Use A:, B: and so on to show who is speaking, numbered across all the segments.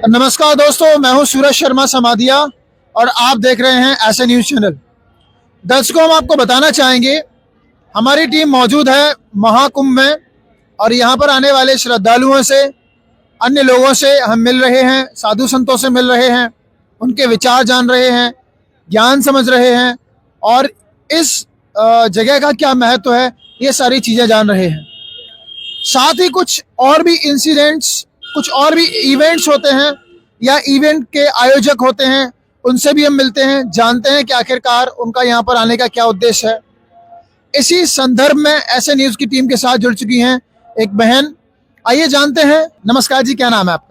A: नमस्कार दोस्तों, मैं हूं सूरज शर्मा समादिया और आप देख रहे हैं ऐसे न्यूज़ चैनल। दर्शकों, हम आपको बताना चाहेंगे हमारी टीम मौजूद है महाकुंभ में और यहां पर आने वाले श्रद्धालुओं से, अन्य लोगों से हम मिल रहे हैं, साधु संतों से मिल रहे हैं, उनके विचार जान रहे हैं, ज्ञान समझ रहे हैं और इस जगह का क्या महत्व है ये सारी चीज़ें जान रहे हैं। साथ ही कुछ और भी इंसिडेंट्स, कुछ और भी इवेंट्स होते हैं या इवेंट के आयोजक होते हैं, उनसे भी हम मिलते हैं, जानते हैं कि आखिरकार उनका यहाँ पर आने का क्या उद्देश्य है। इसी संदर्भ में ऐसे न्यूज़ की टीम के साथ जुड़ चुकी हैं एक बहन। आइए जानते हैं। नमस्कार जी, क्या नाम है आपका?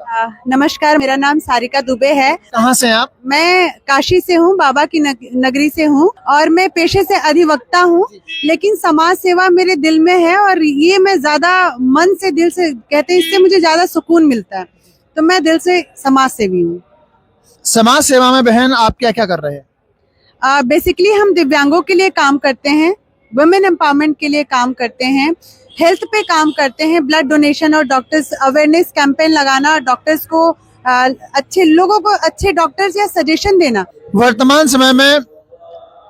B: नमस्कार, मेरा नाम सारिका दुबे है।
A: कहाँ से हैं आप?
B: मैं काशी से हूँ, बाबा की नगरी से हूँ और मैं पेशे से अधिवक्ता हूँ, लेकिन समाज सेवा मेरे दिल में है और ये मैं ज्यादा मन से, दिल से कहते हैं, इससे मुझे ज्यादा सुकून मिलता है, तो मैं दिल से समाज सेवी हूँ।
A: समाज सेवा में बहन आप क्या क्या कर रहे हैं?
B: बेसिकली हम दिव्यांगों के लिए काम करते हैं, वुमेन एम्पावरमेंट के लिए काम करते हैं, हेल्थ पे काम करते हैं, ब्लड डोनेशन और डॉक्टर्स अवेयरनेस कैंपेन लगाना, डॉक्टर्स को अच्छे लोगों को अच्छे डॉक्टर्स या सजेशन देना।
A: वर्तमान समय में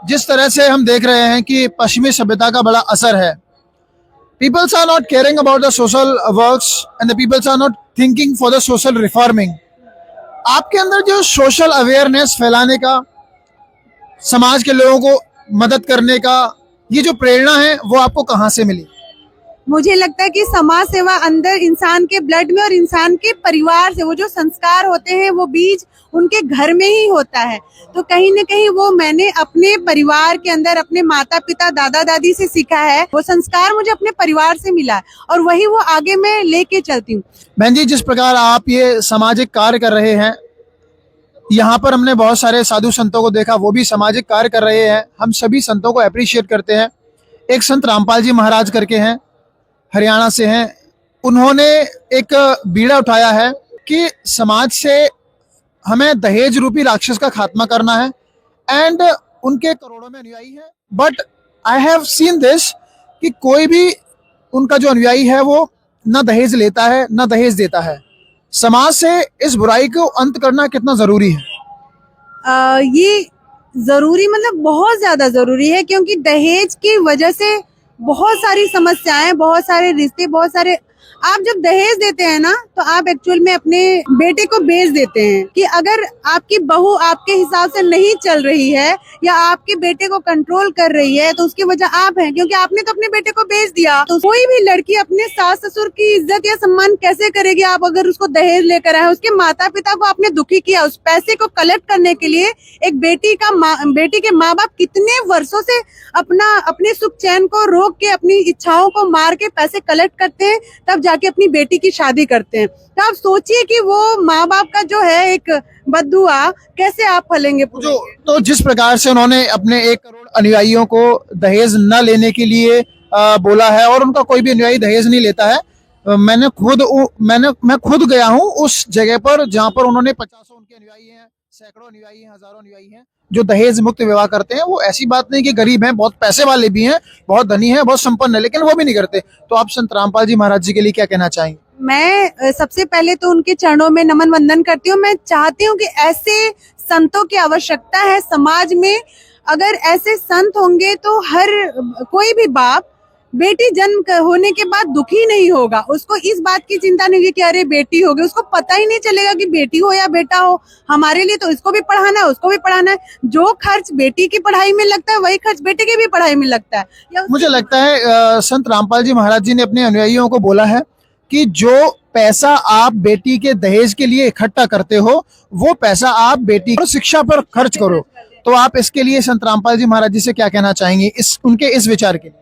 A: जिस तरह से हम देख रहे हैं कि पश्चिमी सभ्यता का बड़ा असर है, peoples are not caring about the social works and the peoples are not thinking for the social reforming. आपके अंदर जो सोशल अवेयरनेस फैलाने का, समाज के लोगों को मदद करने का ये जो प्रेरणा है वो आपको कहाँ से मिली?
B: मुझे लगता है कि समाज सेवा अंदर इंसान के ब्लड में और इंसान के परिवार से, वो जो संस्कार होते हैं वो बीज उनके घर में ही होता है, तो कहीं न कहीं वो मैंने अपने परिवार के अंदर अपने माता पिता दादा दादी से सीखा है, वो संस्कार मुझे अपने परिवार से मिला है और वही वो आगे मैं लेके चलती हूँ।
A: बहन जी, जिस प्रकार आप ये सामाजिक कार्य कर रहे हैं, यहाँ पर हमने बहुत सारे साधु संतों को देखा, वो भी सामाजिक कार्य कर रहे हैं। हम सभी संतों को अप्रिशिएट करते हैं। एक संत रामपाल जी महाराज करके हैं, हरियाणा से हैं। उन्होंने एक बीड़ा उठाया है कि समाज से हमें दहेज रूपी राक्षस का खात्मा करना है एंड उनके करोड़ों में अनुयायी हैं। But I have seen this कि कोई भी उनका जो अनुयायी है वो ना दहेज लेता है ना दहेज देता है। समाज से इस बुराई को अंत करना कितना जरूरी है?
B: ये जरूरी मतलब बहुत ज्यादा जरूरी है, क्योंकि दहेज की वजह से बहुत सारी समस्याएं, बहुत सारे रिश्ते, बहुत सारे, आप जब दहेज देते हैं ना तो आप एक्चुअल में अपने बेटे को बेच देते हैं कि अगर आपकी बहू आपके हिसाब से नहीं चल रही है या आपके बेटे को कंट्रोल कर रही है तो उसकी वजह आप हैं, क्योंकि आपने तो अपने बेटे को बेच दिया। तो कोई भी लड़की अपने सास ससुर की इज्जत या सम्मान कैसे करेगी आप अगर उसको दहेज लेकर आए? उसके माता पिता को आपने दुखी किया, उस पैसे को कलेक्ट करने के लिए एक बेटी के माँ बाप कितने वर्षों से अपने सुख चैन को रोक के, अपनी इच्छाओं को मार के पैसे कलेक्ट करते हैं, तब जाके अपनी बेटी की शादी करते हैं। तो आप सोचिए कि वो माँ बाप का जो है एक बद्दुआ कैसे आप फलेंगे।
A: तो जिस प्रकार से उन्होंने अपने 1 करोड़ अनुयायियों को दहेज न लेने के लिए बोला है और उनका कोई भी अनुयायी दहेज नहीं लेता है। मैं खुद गया हूँ उस जगह पर जहाँ पर उन्होंने 50 उनके अनुयायी हैं, सैकड़ों अनुयायी हैं, हजारों अनुयायी हैं जो दहेज मुक्त विवाह करते हैं। वो ऐसी बात नहीं कि गरीब हैं, बहुत पैसे वाले भी हैं, बहुत धनी हैं, बहुत संपन्न है, लेकिन वो भी नहीं करते। तो आप संत रामपाल जी महाराज जी के लिए क्या कहना चाहेंगे?
B: मैं सबसे पहले तो उनके चरणों में नमन वंदन करती हूँ। मैं चाहती हूँ कि ऐसे संतों की आवश्यकता है समाज में। अगर ऐसे संत होंगे तो हर कोई भी बाप बेटी जन्म होने के बाद दुखी नहीं होगा, उसको इस बात की चिंता नहीं होगी कि अरे बेटी होगी, उसको पता ही नहीं चलेगा कि बेटी हो या बेटा हो, हमारे लिए तो इसको भी पढ़ाना है उसको भी पढ़ाना है। जो खर्च बेटी की पढ़ाई में लगता है वही खर्च बेटे की भी पढ़ाई में लगता है।
A: मुझे लगता है संत रामपाल जी महाराज जी ने अपने अनुयायियों को बोला है कि जो पैसा आप बेटी के दहेज के लिए इकट्ठा करते हो वो पैसा आप बेटी की शिक्षा पर खर्च करो। तो आप इसके लिए संत रामपाल जी महाराज जी से क्या कहना चाहेंगे उनके इस विचार के लिए?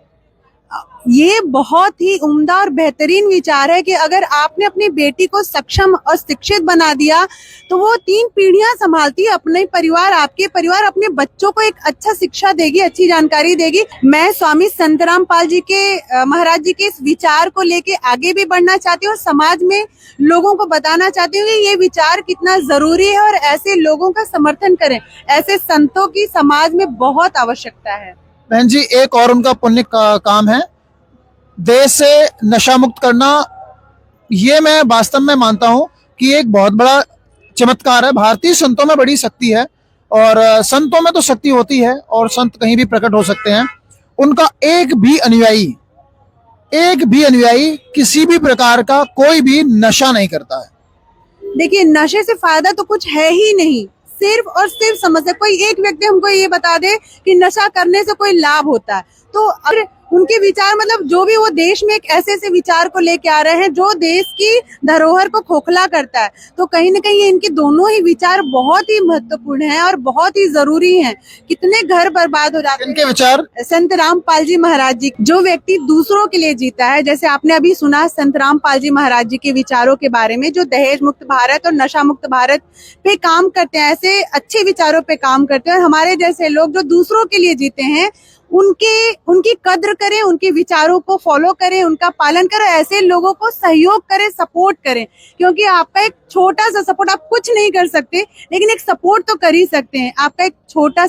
B: ये बहुत ही उम्दा और बेहतरीन विचार है कि अगर आपने अपनी बेटी को सक्षम और शिक्षित बना दिया तो वो 3 पीढ़ियां संभालती है, अपने परिवार, आपके परिवार, अपने बच्चों को एक अच्छा शिक्षा देगी, अच्छी जानकारी देगी। मैं स्वामी संत रामपाल जी के महाराज जी के इस विचार को लेके आगे भी बढ़ना चाहती हूँ और समाज में लोगों को बताना चाहती हूँ कि ये विचार कितना जरूरी है और ऐसे लोगों का समर्थन करें। ऐसे संतों की समाज में बहुत आवश्यकता है।
A: बहन जी, एक और उनका पुण्य काम है देश से नशा मुक्त करना। ये मैं वास्तव में मानता हूँ कि एक बहुत बड़ा चमत्कार है। भारतीय संतों में बड़ी शक्ति है और संतों में तो शक्ति होती है और संत कहीं भी प्रकट हो सकते हैं। उनका एक भी अनुयायी किसी भी प्रकार का कोई भी नशा नहीं करता है।
B: देखिए, नशे से फायदा तो कुछ है ही नहीं, सिर्फ और सिर्फ समस्या। कोई एक व्यक्ति हमको ये बता दे कि नशा करने से कोई लाभ होता है, तो अगर उनके विचार मतलब जो भी वो देश में एक ऐसे ऐसे विचार को लेके आ रहे हैं जो देश की धरोहर को खोखला करता है, तो कहीं ना कहीं इनके दोनों ही विचार बहुत ही महत्वपूर्ण हैं और बहुत ही जरूरी हैं। कितने घर बर्बाद हो जाते हैं।
A: इनके विचार
B: संत रामपाल जी महाराज जी, जो व्यक्ति दूसरों के लिए जीता है, जैसे आपने अभी सुना संत रामपाल जी महाराज जी के विचारों के बारे में, जो दहेज मुक्त भारत और नशा मुक्त भारत पे काम करते हैं, ऐसे अच्छे विचारों पे काम करते हैं। और हमारे जैसे लोग जो दूसरों के लिए जीते हैं, उनकी कद्र करें, उनके विचारों को फॉलो करें, उनका पालन करें, ऐसे लोगों को सहयोग करें, सपोर्ट करें। क्योंकि आपका एक छोटा सा सपोर्ट, आप कुछ नहीं कर सकते लेकिन एक सपोर्ट तो कर ही सकते हैं। आपका एक छोटा